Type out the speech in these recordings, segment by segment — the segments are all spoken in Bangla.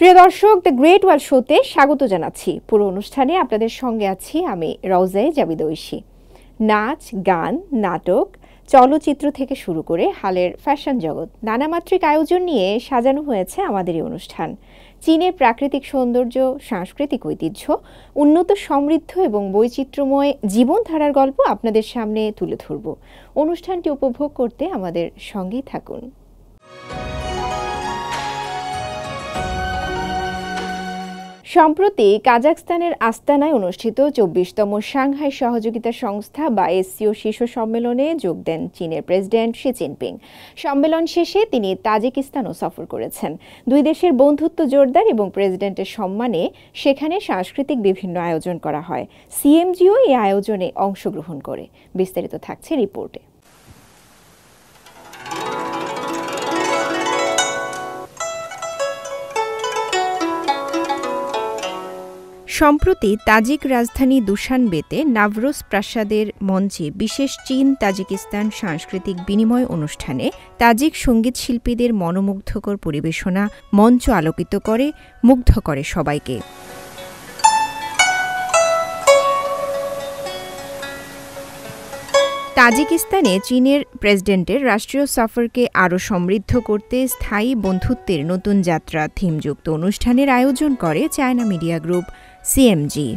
প্রিয় দর্শক, দ্য গ্রেট ওয়ার্ল্ড শোতে স্বাগত জানাচ্ছি। পুরো অনুষ্ঠানে আপনাদের সঙ্গে আছি আমি রওজা জাবিদ ঐশী। নাচ, গান, নাটক, চলচ্চিত্র থেকে শুরু করে হালের ফ্যাশন জগৎ, নানামাত্রিক আয়োজন নিয়ে সাজানো হয়েছে আমাদের এই অনুষ্ঠান। চীনের প্রাকৃতিক সৌন্দর্য, সাংস্কৃতিক ঐতিহ্য, উন্নত, সমৃদ্ধ এবং বৈচিত্র্যময় জীবনধারার গল্প আপনাদের সামনে তুলে ধরব। অনুষ্ঠানটি উপভোগ করতে আমাদের সঙ্গেই থাকুন। সম্প্রতি কাজাখস্তানের আস্তানায় অনুষ্ঠিত ২৪তম সাংহাই সহযোগিতা সংস্থা বা এসসিও শীর্ষ সম্মেলনে যোগ দেন চীনের প্রেসিডেন্ট শি জিনপিং। সম্মেলন শেষে তিনি তাজিকিস্তানও সফর করেছেন। দুই দেশের বন্ধুত্ব জোরদার এবং প্রেসিডেন্টের সম্মানে সেখানে সাংস্কৃতিক বিভিন্ন আয়োজন করা হয়। সিএমজিও এই আয়োজনে অংশগ্রহণ করে। বিস্তারিত থাকছে রিপোর্টে। সম্প্রতি তাজিক রাজধানী দুশানবেতে নাভরোজ প্রাসাদের মঞ্চে বিশেষ চীন তাজিকিস্তান সাংস্কৃতিক বিনিময় অনুষ্ঠানে তাজিক সঙ্গীত শিল্পীদের মনোমুগ্ধকর পরিবেশনা মঞ্চ আলোকিত করে, মুগ্ধ করে সবাইকে। তাজিকিস্তানে চীনের প্রেসিডেন্টের রাষ্ট্রীয় সফরকে আরও সমৃদ্ধ করতে স্থায়ী বন্ধুত্বের নতুন যাত্রা থিমযুক্ত অনুষ্ঠানের আয়োজন করে চায়না মিডিয়া গ্রুপ সিএমজি।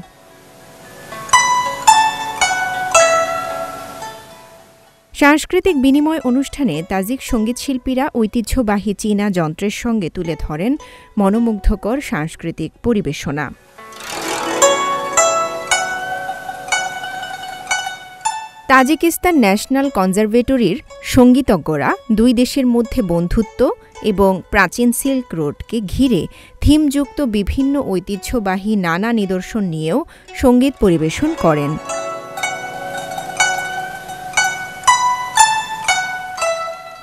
সাংস্কৃতিক বিনিময় অনুষ্ঠানে তাজিক সঙ্গীতশিল্পীরা ঐতিহ্যবাহী চীনা যন্ত্রের সঙ্গে তুলে ধরেন মনোমুগ্ধকর সাংস্কৃতিক পরিবেশনা। তাজিকিস্তান ন্যাশনাল কনজারভেটরির সঙ্গীতজ্ঞরা দুই দেশের মধ্যে বন্ধুত্ব এবং প্রাচীন সিল্ক রোডকে ঘিরে থিমযুক্ত বিভিন্ন ঐতিহ্যবাহী নানা নিদর্শন নিয়েও সঙ্গীত পরিবেশন করেন।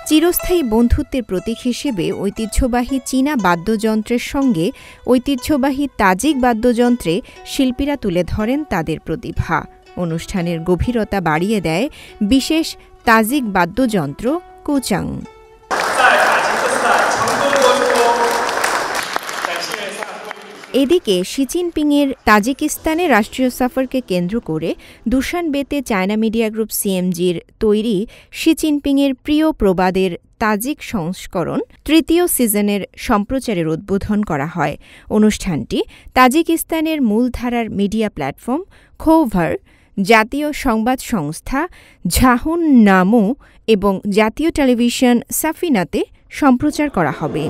চিরস্থায়ী বন্ধুত্বের প্রতীক হিসেবে ঐতিহ্যবাহী চীনা বাদ্যযন্ত্রের সঙ্গে ঐতিহ্যবাহী তাজিক বাদ্যযন্ত্রে শিল্পীরা তুলে ধরেন তাদের প্রতিভা। অনুষ্ঠানের গভীরতা বাড়িয়ে দেয় বিশেষ তাজিক বাদ্যযন্ত্র কুচাং। এদিকে শি জিনপিংয়ের তাজিকিস্তানে রাষ্ট্রীয় সফরকে কেন্দ্র করে দুশানবেতে চায়না মিডিয়া গ্রুপ সিএমজির তৈরি শি জিনপিংয়ের প্রিয় প্রবাদের তাজিক সংস্করণ তৃতীয় সিজনের সম্প্রচারের উদ্বোধন করা হয়। অনুষ্ঠানটি তাজিকিস্তানের মূলধারার মিডিয়া প্ল্যাটফর্ম খোভার, জাতীয় সংবাদ সংস্থা ঝাহুন নামু এবং জাতীয় টেলিভিশন সাফিনাতে সম্প্রচার করা হবে।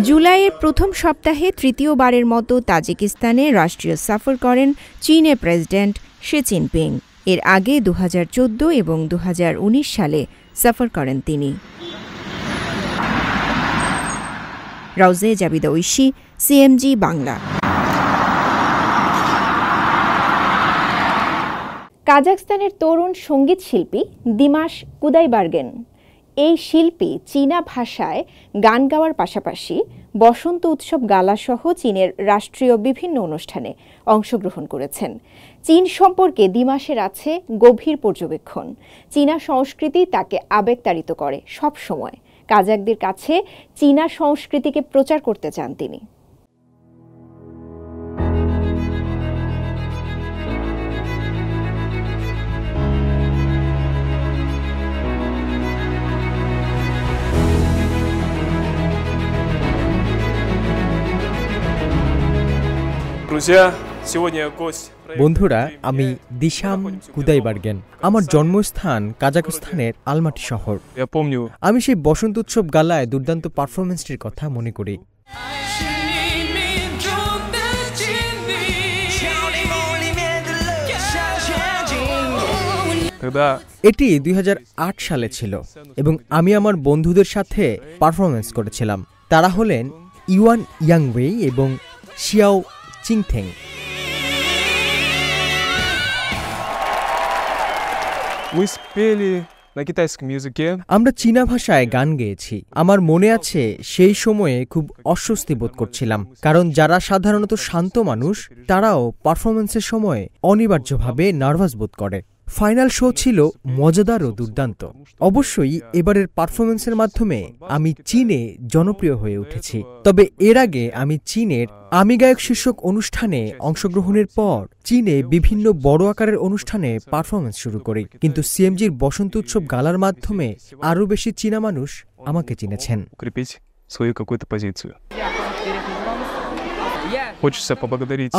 জুলাইয়ের প্রথম সপ্তাহে তৃতীয়বারের মতো তাজিকিস্তানে রাষ্ট্রীয় সফর করেন চীনের প্রেসিডেন্ট শি জিনপিং। এর আগে ২০১৪ এবং ২০১৯ সালে সফর করেন তিনি। রওজা জাবিদ ঐশী, সিএমজি বাংলা। কাজাখস্তানের তরুণ সঙ্গীত শিল্পী দিমাশ কুদাইবার্গেন। এই শিল্পী চীনা ভাষায় গান গাওয়ার পাশাপাশি বসন্ত উৎসব গালাসহ চীনের রাষ্ট্রীয় বিভিন্ন অনুষ্ঠানে অংশগ্রহণ করেছেন। চীন সম্পর্কে দিমাশের আছে গভীর পর্যবেক্ষণ। চীনা সংস্কৃতি তাকে আবেগতাড়িত করে সব সময়। কাজাকদের কাছে চীনা সংস্কৃতিকে প্রচার করতে চান তিনি। বন্ধুরা, আমি দিশাম কুদাইবার্গেন। আমার জন্মস্থান কাজাখস্তানের আলমাটি শহর। আমি সেই বসন্ত উৎসব গালায় দুর্দান্ত পারফরমেন্সটির কথা মনে করি। এটি ২০০৮ সালে ছিল এবং আমি আমার বন্ধুদের সাথে পারফরমেন্স করেছিলাম। তারা হলেন ইউয়ান ইয়াংওয়েই এবং শিয়াও চিংথেং। আমরা চীনা ভাষায় গান গেয়েছি। আমার মনে আছে সেই সময়ে খুব অস্বস্তি বোধ করছিলাম, কারণ যারা সাধারণত শান্ত মানুষ তারাও পারফরমেন্সের সময় অনিবার্যভাবে নার্ভাস বোধ করে। ফাইনাল শো ছিল মজাদার ও দুর্দান্ত। অবশ্যই এবারের পারফরমেন্সের মাধ্যমে আমি চীনে জনপ্রিয় হয়ে উঠেছি। তবে এর আগে আমি চীনের আমি গায়ক শীর্ষক অনুষ্ঠানে অংশগ্রহণের পর চীনে বিভিন্ন বড় আকারের অনুষ্ঠানে পারফরমেন্স শুরু করি, কিন্তু সিএমজির বসন্ত উৎসব গালার মাধ্যমে আরও বেশি চীনা মানুষ আমাকে চিনেছেন।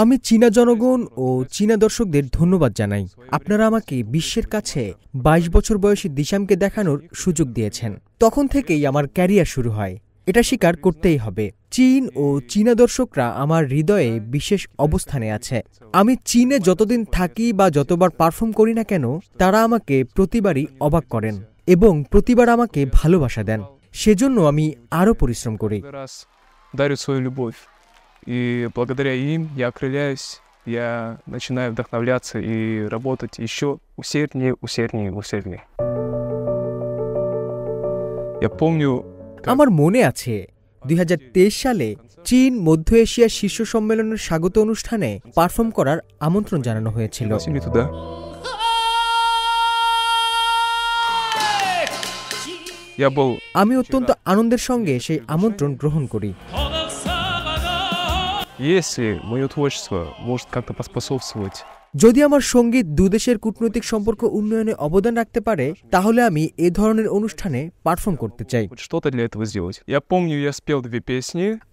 আমি চীনা জনগণ ও চীনা দর্শকদের ধন্যবাদ জানাই। আপনারা আমাকে বিশ্বের কাছে 22 বছর বয়সী দিশামকে দেখানোর সুযোগ দিয়েছেন। তখন থেকেই আমার ক্যারিয়ার শুরু হয়, এটা স্বীকার করতেই হবে। চীন ও চীনা দর্শকরা আমার হৃদয়ে বিশেষ অবস্থানে আছে। আমি চীনে যতদিন থাকি বা যতবার পারফর্ম করি না কেন, তারা আমাকে প্রতিবারই অবাক করেন এবং প্রতিবার আমাকে ভালোবাসা দেন। সেজন্য আমি আরও পরিশ্রম করি। И благодаря им я окрыляюсь, я начинаю вдохновляться и работать еще усерднее. Я помню... আমার মনে আছে 2023 সালে চীন মধ্য এশিয়ার শীর্ষ সম্মেলনের স্বাগত অনুষ্ঠানে পারফর্ম করার আমন্ত্রণ জানানো হয়েছিল। আমি অত্যন্ত আনন্দের সঙ্গে সেই আমন্ত্রণ গ্রহণ করি। Если мое творчество может как-то поспособствовать যদি আমার সঙ্গীত দুদেশের কূটনৈতিক সম্পর্ক উন্নয়নে অবদান রাখতে পারে, তাহলে আমি এ ধরনের অনুষ্ঠানে পারফর্ম করতে চাই।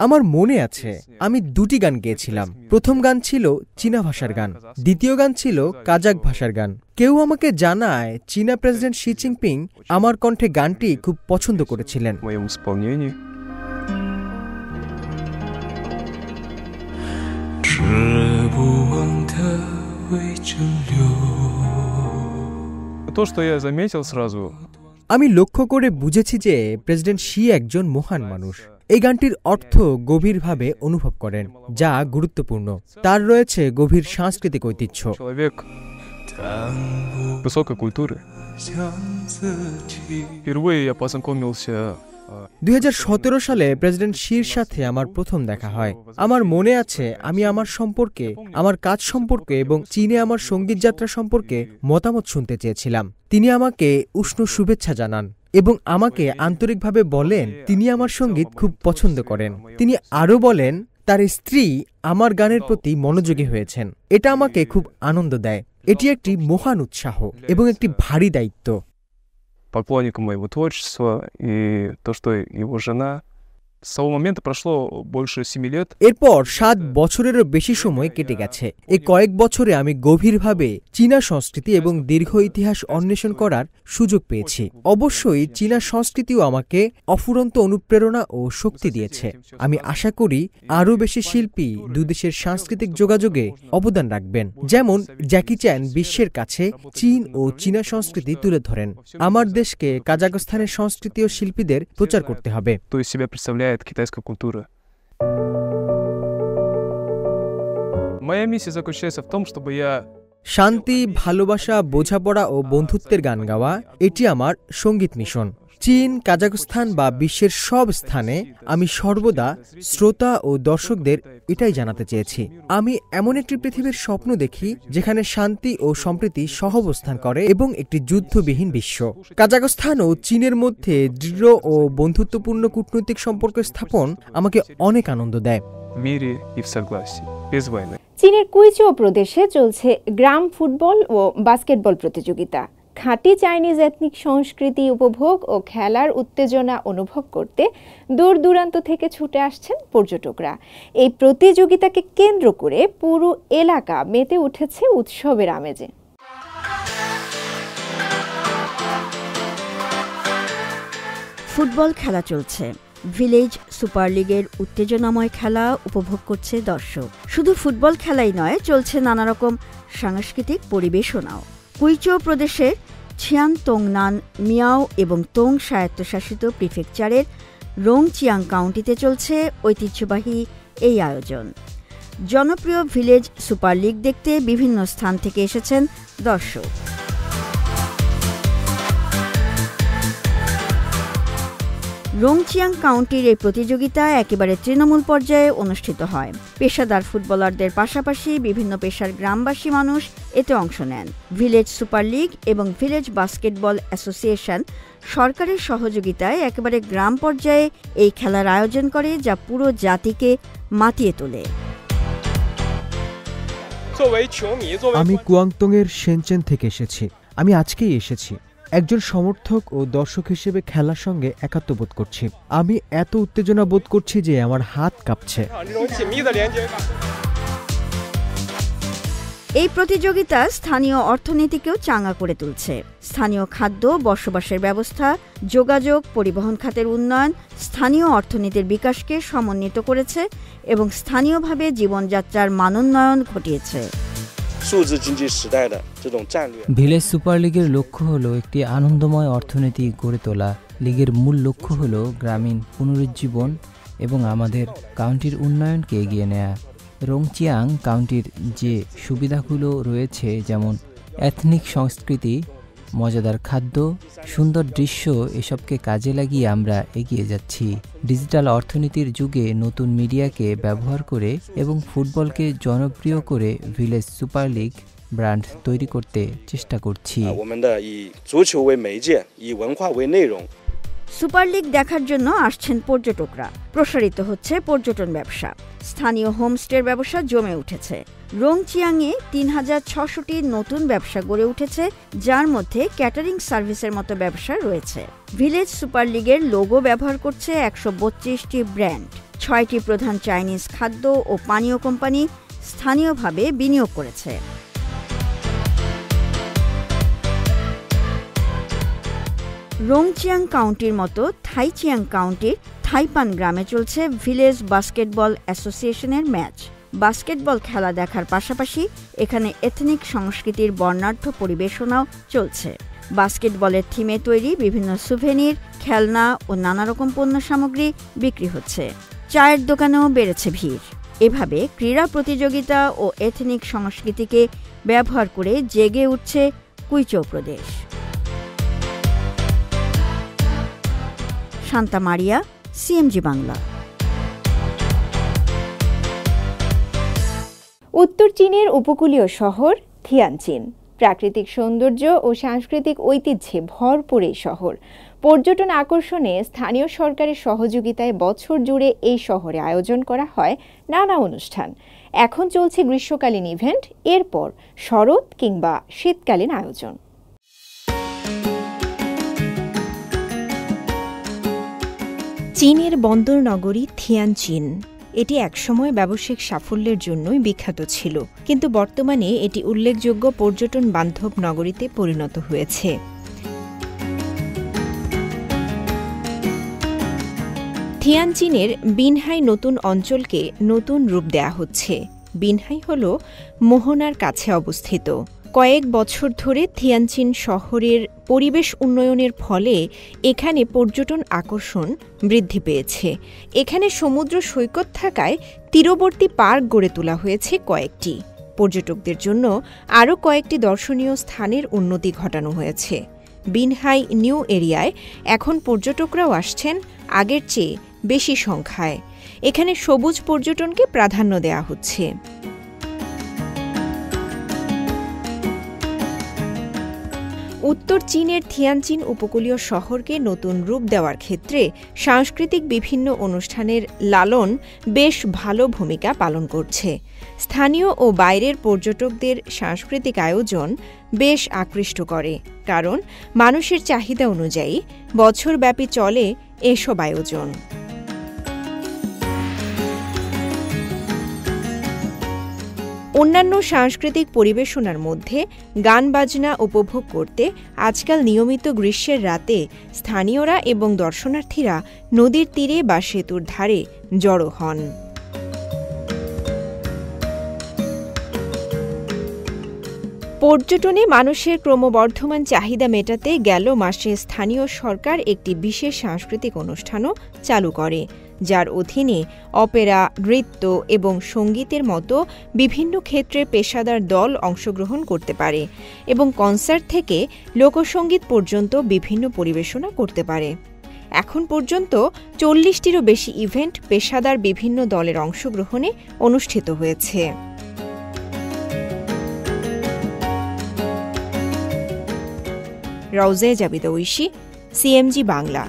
আমার মনে আছে আমি 2টি গান গেয়েছিলাম। প্রথম গান ছিল চীনা ভাষার গান, দ্বিতীয় গান ছিল কাজাক ভাষার গান। কেউ আমাকে জানায় চীনা প্রেসিডেন্ট শি জিনপিং আমার কণ্ঠে গানটি খুব পছন্দ করেছিলেন। আমি লক্ষ্য করে বুঝেছি যে প্রেসিডেন্ট শি একজন মহান মানুষ। এই গানটির অর্থ গভীরভাবে অনুভব করেন, যা গুরুত্বপূর্ণ। তার রয়েছে গভীর সাংস্কৃতিক ঐতিহ্য। 2017 সালে প্রেসিডেন্ট শির সাথে আমার প্রথম দেখা হয়। আমার মনে আছে আমি আমার সম্পর্কে, আমার কাজ সম্পর্কে এবং চীনে আমার সঙ্গীত যাত্রা সম্পর্কে মতামত শুনতে চেয়েছিলাম। তিনি আমাকে উষ্ণ শুভেচ্ছা জানান এবং আমাকে আন্তরিকভাবে বলেন তিনি আমার সঙ্গীত খুব পছন্দ করেন। তিনি আরও বলেন তার স্ত্রী আমার গানের প্রতি মনোযোগী হয়েছেন। এটা আমাকে খুব আনন্দ দেয়। এটি একটি মহান উৎসাহ এবং একটি ভারী দায়িত্ব। Поклонником моего творчества, и то, что его жена... С того момента прошло больше 7 лет. এরপর 7 বছরেরও বেশি সময় কেটে গেছে। এই কয়েক বছরে আমি গভীরভাবে চীনা সংস্কৃতি এবং দীর্ঘ ইতিহাস অন্বেষণ করার সুযোগ পেয়েছি। অবশ্যই চীনা সংস্কৃতিও আমাকে অফুরন্ত অনুপ্রেরণা ও শক্তি দিয়েছে। আমি আশা করি আরও বেশি শিল্পী দুদেশের সাংস্কৃতিক যোগাযোগে অবদান রাখবেন। যেমন জ্যাকি চ্যান বিশ্বের কাছে চীন ও চীনা সংস্কৃতি তুলে ধরেন। আমার দেশকে কাজাখস্তানের সংস্কৃতি ও শিল্পীদের প্রচার করতে হবে। Китайская культура. Моя миссия заключается в том, чтобы я শান্তি, ভালোবাসা, বোঝাপড়া ও বন্ধুত্বের গান গাওয়া, এটি আমার সঙ্গীত মিশন। চীন, কাজাখস্তান বা বিশ্বের সব স্থানে আমি সর্বদা শ্রোতা ও দর্শকদের এটাই জানাতে চেয়েছি। আমি এমন একটি পৃথিবীর স্বপ্ন দেখি যেখানে শান্তি ও সম্প্রীতি সহাবস্থান করে এবং একটি যুদ্ধবিহীন বিশ্ব। কাজাখস্তান ও চীনের মধ্যে দৃঢ় ও বন্ধুত্বপূর্ণ কূটনৈতিক সম্পর্ক স্থাপন আমাকে অনেক আনন্দ দেয়। চীনের কুইচৌ প্রদেশে চলছে গ্রাম ফুটবল ও বাস্কেটবল প্রতিযোগিতা। খাঁটি চাইনিজ এথনিক সংস্কৃতি উপভোগ ও খেলার উত্তেজনা অনুভব করতে দূর দূরান্ত থেকে ছুটে আসছেন পর্যটকরা। এই প্রতিযোগিতাকে কেন্দ্র করে পুরো এলাকা মেতে উঠেছে উৎসবের আমেজে। ফুটবল খেলা চলছে। ভিলেজ সুপার লিগের উত্তেজনাময় খেলা উপভোগ করছে দর্শক। শুধু ফুটবল খেলাই নয়, চলছে নানা রকম সাংস্কৃতিক পরিবেশনাও। কুইচৌ প্রদেশের ছিয়ানতোংনান, মিয়াও এবং তোং স্বায়ত্তশাসিত প্রিফেকচারের রোংচিয়াং কাউন্টিতে চলছে ঐতিহ্যবাহী এই আয়োজন। জনপ্রিয় ভিলেজ সুপার লিগ দেখতে বিভিন্ন স্থান থেকে এসেছেন দর্শক। রোংচিয়াং কাউন্টির এই প্রতিযোগিতা একেবারে তৃণমূল পর্যায়ে অনুষ্ঠিত হয়। পেশাদার ফুটবলারদের পাশাপাশি বিভিন্ন পেশার গ্রামবাসী মানুষ এতে অংশ নেন। ভিলেজ সুপার লিগ এবং ভিলেজ বাস্কেটবল অ্যাসোসিয়েশন সরকারের সহযোগিতায় একেবারে গ্রাম পর্যায়ে এই খেলার আয়োজন করে, যা পুরো জাতিকে মাতিয়ে তোলে। আমি কুয়াংতংয়ের শেনচেন থেকে এসেছি। আমি আজকেই এসেছি। একজন সমর্থক ও দর্শক হিসেবে খেলার সঙ্গে একাত্ম বোধ করছি। আমি এত উত্তেজনা বোধ করছি যে আমার হাত কাঁপছে। এই প্রতিযোগিতা স্থানীয় অর্থনীতিকেও চাঙ্গা করে তুলছে। স্থানীয় খাদ্য, বসবাসের ব্যবস্থা, যোগাযোগ, পরিবহন খাতের উন্নয়ন স্থানীয় অর্থনীতির বিকাশকে সমন্বিত করেছে এবং স্থানীয়ভাবে জীবনযাত্রার মানোন্নয়ন ঘটিয়েছে। ভিলেজ সুপার লিগের লক্ষ্য হল একটি আনন্দময় অর্থনীতি গড়ে তোলা। লিগের মূল লক্ষ্য হল গ্রামীণ পুনরুজ্জীবন এবং আমাদের কাউন্টির উন্নয়নকে এগিয়ে নেয়া। রংচিয়াং কাউন্টির যে সুবিধাগুলো রয়েছে, যেমন এথনিক সংস্কৃতি, মজাদার খাদ্য, সুন্দর দৃশ্য, এসবকে কাজে লাগিয়ে আমরা এগিয়ে যাচ্ছি। ডিজিটাল অর্থনীতির যুগে নতুন মিডিয়াকে ব্যবহার করে এবং ফুটবলকে জনপ্রিয় করে ভিলেজ সুপার লিগ ব্র্যান্ড তৈরি করতে চেষ্টা করছি। সুপার লিগ দেখার জন্য আসছেন পর্যটকরা। প্রসারিত হচ্ছে পর্যটন ব্যবসা। স্থানীয় হোমস্টের ব্যবসা জমে উঠেছে। রংচিয়াংয়ে ৩,৬০০টি নতুন ব্যবসা গড়ে উঠেছে, যার মধ্যে ক্যাটারিং সার্ভিসের মতো ব্যবসা রয়েছে। ভিলেজ সুপার লিগের লোগো ব্যবহার করছে ১৩২টি ব্র্যান্ড। ৬টি প্রধান চাইনিজ খাদ্য ও পানীয় কোম্পানি স্থানীয়ভাবে বিনিয়োগ করেছে। রংচিয়াং কাউন্টির মতো থাইচিয়াং কাউন্টির থাইপান গ্রামে চলছে ভিলেজ বাস্কেটবল অ্যাসোসিয়েশনের ম্যাচ। বাস্কেটবল খেলা দেখার পাশাপাশি এখানে এথনিক সংস্কৃতির বর্ণাঢ্য পরিবেশনাও চলছে। বাস্কেটবলের থিমে তৈরি বিভিন্ন সুভেনির, খেলনা ও নানারকম পণ্য সামগ্রী বিক্রি হচ্ছে। চায়ের দোকানেও বেড়েছে ভিড়। এভাবে ক্রীড়া প্রতিযোগিতা ও এথনিক সংস্কৃতিকে ব্যবহার করে জেগে উঠছে কুইচৌ প্রদেশ। Santa Maria, CMG Bangla. উত্তর চীনের উপকূলীয় শহর থিয়ানচিন প্রাকৃতিক সৌন্দর্য ও সাংস্কৃতিক ঐতিহ্যে ভরপুর এই শহর। পর্যটন আকর্ষণে স্থানীয় সরকারের সহযোগিতায় বছর জুড়ে এই শহরে আয়োজন করা হয় নানা অনুষ্ঠান। এখন চলছে গ্রীষ্মকালীন ইভেন্ট, এরপর শরৎ কিংবা শীতকালীন আয়োজন। চীনের বন্দর নগরী থিয়ানচিন, এটি একসময় ব্যবসায়িক সাফল্যের জন্যই বিখ্যাত ছিল, কিন্তু বর্তমানে এটি উল্লেখযোগ্য পর্যটন বান্ধব নগরীতে পরিণত হয়েছে। থিয়ানচিনের বিনহাই নতুন অঞ্চলকে নতুন রূপ দেয়া হচ্ছে। বিনহাই হল মোহনার কাছে অবস্থিত। কয়েক বছর ধরে থিয়ানচিন শহরের পরিবেশ উন্নয়নের ফলে এখানে পর্যটন আকর্ষণ বৃদ্ধি পেয়েছে। এখানে সমুদ্র সৈকত থাকায় তীরবর্তী পার্ক গড়ে তোলা হয়েছে কয়েকটি। পর্যটকদের জন্য আরও কয়েকটি দর্শনীয় স্থানের উন্নতি ঘটানো হয়েছে। বিনহাই নিউ এরিয়ায় এখন পর্যটকরাও আসছেন আগের চেয়ে বেশি সংখ্যায়। এখানে সবুজ পর্যটনকে প্রাধান্য দেওয়া হচ্ছে। উত্তর চীনের থিয়ানচিন উপকূলীয় শহরকে নতুন রূপ দেওয়ার ক্ষেত্রে সাংস্কৃতিক বিভিন্ন অনুষ্ঠানের লালন বেশ ভালো ভূমিকা পালন করছে। স্থানীয় ও বাইরের পর্যটকদের সাংস্কৃতিক আয়োজন বেশ আকৃষ্ট করে, কারণ মানুষের চাহিদা অনুযায়ী বছরব্যাপী চলে এসব আয়োজন। অন্যান্য সাংস্কৃতিক পরিবেশনার মধ্যে গান বাজনা উপভোগ করতে আজকাল নিয়মিত গ্রীষ্মের রাতে স্থানীয়রা এবং দর্শনার্থীরা নদীর তীরে বা সেতুর ধারে জড়ো হন। পর্যটনে মানুষের ক্রমবর্ধমান চাহিদা মেটাতে গেল মাসে স্থানীয় সরকার একটি বিশেষ সাংস্কৃতিক অনুষ্ঠানও চালু করে, যার অধীনে অপেরা, নৃত্য এবং সঙ্গীতের মতো বিভিন্ন ক্ষেত্রে পেশাদার দল অংশগ্রহণ করতে পারে এবং কনসার্ট থেকে লোকসঙ্গীত পর্যন্ত বিভিন্ন পরিবেশনা করতে পারে। এখন পর্যন্ত 40টিরও বেশি ইভেন্ট পেশাদার বিভিন্ন দলের অংশগ্রহণে অনুষ্ঠিত হয়েছে। রওজে জাবিদ ঐশী, সিএমজি বাংলা।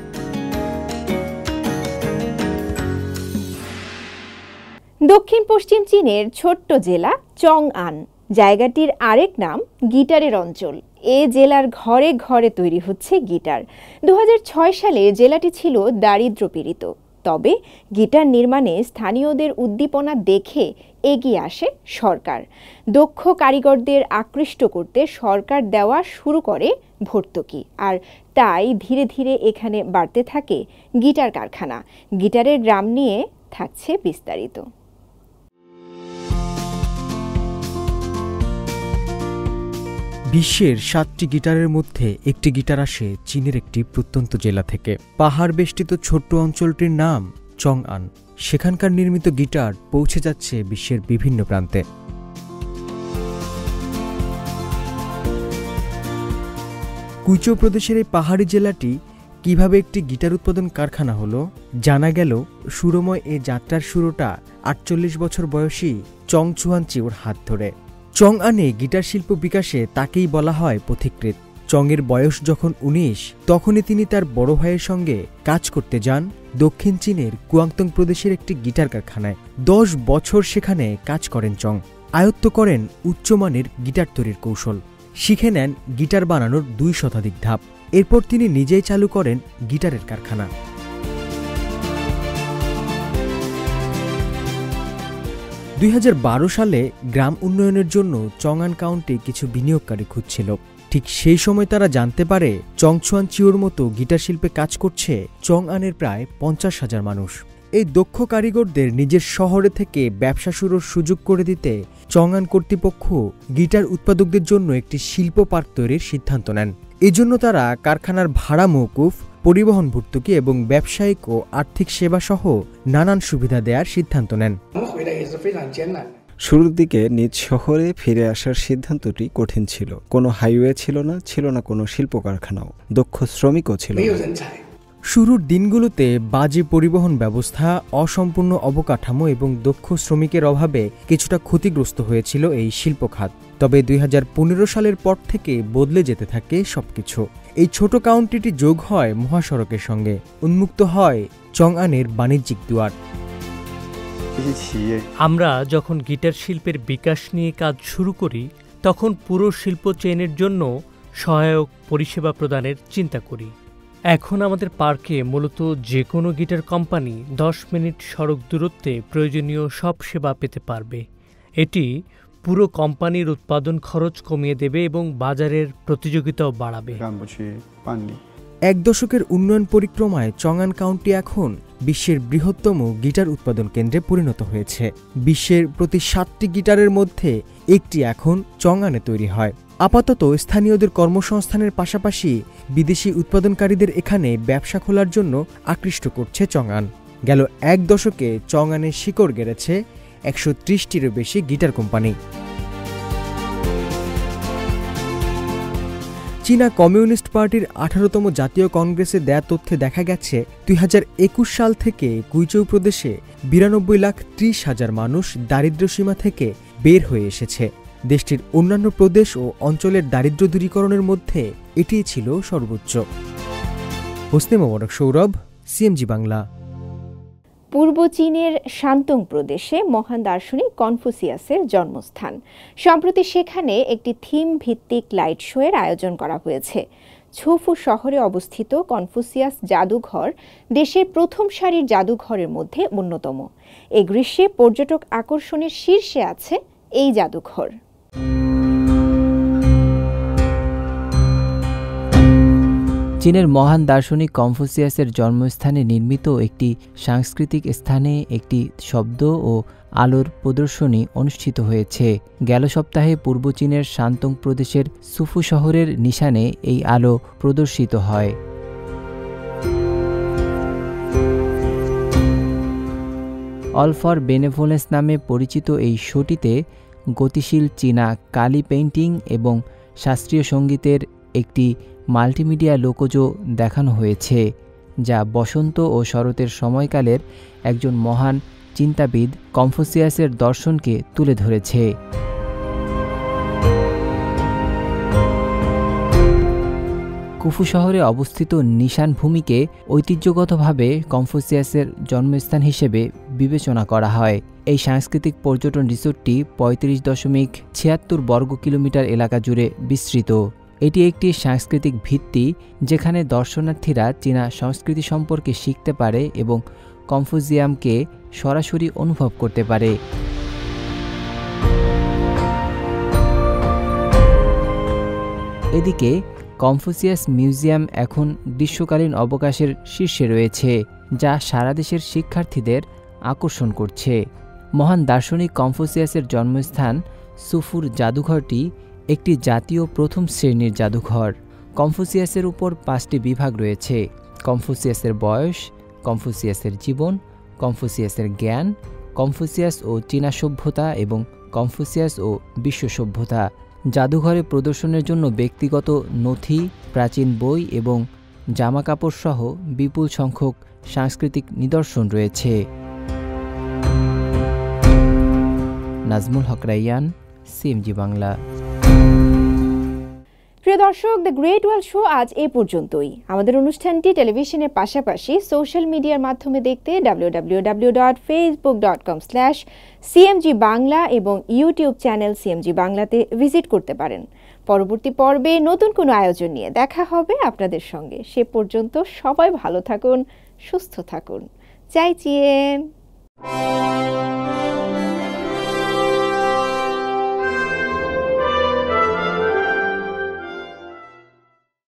দক্ষিণ পশ্চিম চীনের ছোট্ট জেলা চংআন, জায়গাটির আরেক নাম গিটারের অঞ্চল। এ জেলার ঘরে ঘরে তৈরি হচ্ছে গিটার। 2006 সালে জেলাটি ছিল দারিদ্র্যপীড়িত। তবে গিটার নির্মাণে স্থানীয়দের উদ্দীপনা দেখে এগিয়ে আসে সরকার। দক্ষ কারিগরদের আকৃষ্ট করতে সরকার দেওয়া শুরু করে ভর্তুকি, আর তাই ধীরে ধীরে এখানে বাড়তে থাকে গিটার কারখানা। গিটারের গ্রাম নিয়ে থাকছে বিস্তারিত। বিশ্বের 7টি গিটারের মধ্যে একটি গিটার আসে চীনের একটি প্রত্যন্ত জেলা থেকে। পাহাড় বেষ্টিত ছোট্ট অঞ্চলটির নাম চংআন। সেখানকার নির্মিত গিটার পৌঁছে যাচ্ছে বিশ্বের বিভিন্ন প্রান্তে। কুইচৌ প্রদেশের এই পাহাড়ি জেলাটি কিভাবে একটি গিটার উৎপাদন কারখানা হলো জানা গেল সুরময় এ যাত্রার শুরুটা 48 বছর বয়সী চং চুয়ানচিওর হাত ধরে। চংআনে গিটার শিল্প বিকাশে তাকেই বলা হয় পথিকৃৎ। চংয়ের বয়স যখন 19, তখনই তিনি তার বড় ভাইয়ের সঙ্গে কাজ করতে যান দক্ষিণ চীনের কুয়াংতং প্রদেশের একটি গিটার কারখানায়। 10 বছর সেখানে কাজ করেন চং। আয়ত্ত করেন উচ্চমানের গিটার তৈরির কৌশল। শিখে নেন গিটার বানানোর 2 শতাধিক ধাপ। এরপর তিনি নিজেই চালু করেন গিটারের কারখানা। 2012 সালে গ্রাম উন্নয়নের জন্য চংআন কাউন্টি কিছু বিনিয়োগকারী খুঁজছিল। ঠিক সেই সময় তারা জানতে পারে চং চুয়ানচিওর মতো গিটার শিল্পে কাজ করছে চংআনের প্রায় 50,000 মানুষ। এই দক্ষ কারিগরদের নিজের শহরে থেকে ব্যবসা শুরুর সুযোগ করে দিতে চংআন কর্তৃপক্ষ গিটার উৎপাদকদের জন্য একটি শিল্প পার্ক তৈরির সিদ্ধান্ত নেন। এজন্য তারা কারখানার ভাড়া মওকুফ, পরিবহন ভর্তুকি এবং ব্যবসায়িক ও আর্থিক সেবা সহ নানান সুবিধা দেওয়ার সিদ্ধান্ত নেন। শুরুর দিকে নিজ শহরে ফিরে আসার সিদ্ধান্তটি কঠিন ছিল। কোনো হাইওয়ে ছিল না কোনো শিল্প কারখানাও, দক্ষ শ্রমিকও ছিল না। শুরুর দিনগুলোতে বাজে পরিবহন ব্যবস্থা, অসম্পূর্ণ অবকাঠামো এবং দক্ষ শ্রমিকের অভাবে কিছুটা ক্ষতিগ্রস্ত হয়েছিল এই শিল্প খাত। তবে 2015 সালের পর থেকে বদলে যেতে থাকে সবকিছু। এই ছোট কাউন্টিটি যোগ হয় মহাসড়কের সঙ্গে, উন্মুক্ত হয় চংআনের বাণিজ্যিক দুয়ার। আমরা যখন গিটার শিল্পের বিকাশ নিয়ে কাজ শুরু করি, তখন পুরো শিল্প চেইনের জন্য সহায়ক পরিষেবা প্রদানের চিন্তা করি। এখন আমাদের পার্কে মূলত যে কোনো গিটার কোম্পানি 10 মিনিট সড়ক দূরত্বে প্রয়োজনীয় সব সেবা পেতে পারবে। এটি পুরো কোম্পানির উৎপাদন খরচ কমিয়ে দেবে এবং বাজারের প্রতিযোগিতাও বাড়াবে। 1 দশকের উন্নয়ন পরিক্রমায় চংআন কাউন্টি এখন বিশ্বের বৃহত্তম গিটার উৎপাদন কেন্দ্রে পরিণত হয়েছে। বিশ্বের প্রতি 7টি গিটারের মধ্যে একটি এখন চংআনে তৈরি হয়। আপাতত স্থানীয়দের কর্মসংস্থানের পাশাপাশি বিদেশি উৎপাদনকারীদের এখানে ব্যবসা খোলার জন্য আকৃষ্ট করছে চংআন। গেল 1 দশকে চংআনে শিকড় গেড়েছে 130টিরও বেশি গিটার কোম্পানি। চীনা কমিউনিস্ট পার্টির 18তম জাতীয় কংগ্রেসে দেয়া তথ্যে দেখা গেছে 2021 সাল থেকে কুইচৌ প্রদেশে 92,30,000 মানুষ দারিদ্র্যসীমা থেকে বের হয়ে এসেছে। দেশটির অন্যান্য প্রদেশ ও অঞ্চলের দারিদ্র্য দূরীকরণের মধ্যে এটিই ছিল সর্বোচ্চ। হোসনে মোবারক সৌরভ, সিএমজি বাংলা। পূর্ব চীনের শান্তং প্রদেশে মহান দার্শনিক কনফুসিয়াসের জন্মস্থান। সম্প্রতি সেখানে একটি থিম ভিত্তিক লাইট শো এর আয়োজন করা হয়েছে। ছুফু শহরে অবস্থিত কনফুসিয়াস জাদুঘর দেশের প্রথম সারির জাদুঘরের মধ্যে অন্যতম। এই গ্রীষ্মে পর্যটক আকর্ষণের শীর্ষে আছে এই জাদুঘর। চীনের মহান দার্শনিক কনফুসিয়াসের জন্মস্থানে নির্মিত একটি সাংস্কৃতিক স্থানে একটি শব্দ ও আলোর প্রদর্শনী অনুষ্ঠিত হয়েছে। গেল সপ্তাহে পূর্ব চীনের শান্তং প্রদেশের সুফু শহরের নিশানে এই আলো প্রদর্শিত হয়। অল ফর বেনেভোলেন্স নামে পরিচিত এই শোটিতে গতিশীল চীনা কালি পেইন্টিং এবং শাস্ত্রীয় সঙ্গীতের একটি মাল্টিমিডিয়া লোকজ দেখানো হয়েছে, যা বসন্ত ও শরতের সময়কালের একজন মহান চিন্তাবিদ কনফুসিয়াসের দর্শনকে তুলে ধরেছে। কুফু শহরে অবস্থিত নিশান ভূমিকে ঐতিহ্যগতভাবে কনফুসিয়াসের জন্মস্থান হিসেবে বিবেচনা করা হয়। এই সাংস্কৃতিক পর্যটন রিসোর্টটি ৩৫.৭৬ বর্গ কিলোমিটার এলাকা জুড়ে বিস্তৃত। এটি একটি সাংস্কৃতিক ভিত্তি যেখানে দর্শনার্থীরা চীনা সংস্কৃতি সম্পর্কে শিখতে পারে এবং কনফুসিয়ামকে সরাসরি অনুভব করতে পারে। এদিকে কনফুসিয়াস মিউজিয়াম এখন গ্রীষ্মকালীন অবকাশের শীর্ষে রয়েছে, যা সারা দেশের শিক্ষার্থীদের আকর্ষণ করছে। মহান দার্শনিক কনফুসিয়াসের জন্মস্থান সুফুর জাদুঘরটি একটি জাতীয় প্রথম শ্রেণীর জাদুঘর। কনফুসিয়াসের উপর 5টি বিভাগ রয়েছে: কনফুসিয়াসের বয়স, কনফুসিয়াসের জীবন, কনফুসিয়াসের জ্ঞান, কনফুসিয়াস ও চীনা সভ্যতা এবং কনফুসিয়াস ও বিশ্ব সভ্যতা। জাদুঘরে প্রদর্শনের জন্য ব্যক্তিগত নথি, প্রাচীন বই এবং জামাকাপড় সহ বিপুল সংখ্যক সাংস্কৃতিক নিদর্শন রয়েছে। নাজমুল হক রাইয়ান, সিএমজি বাংলা। প্রিয় দর্শক, দ্য গ্রেট ওয়ার্ল্ড শো আজ এ পর্যন্তই। আমাদের অনুষ্ঠানটি টেলিভিশনের পাশাপাশি সোশ্যাল মিডিয়ার মাধ্যমে দেখতে www.facebook.com/cmg বাংলা এবং ইউটিউব চ্যানেল সিএমজি বাংলাতে ভিজিট করতে পারেন। পরবর্তী পর্বে নতুন কোনো আয়োজন নিয়ে দেখা হবে আপনাদের সঙ্গে। সে পর্যন্ত সবাই ভালো থাকুন, সুস্থ থাকুন। 再见。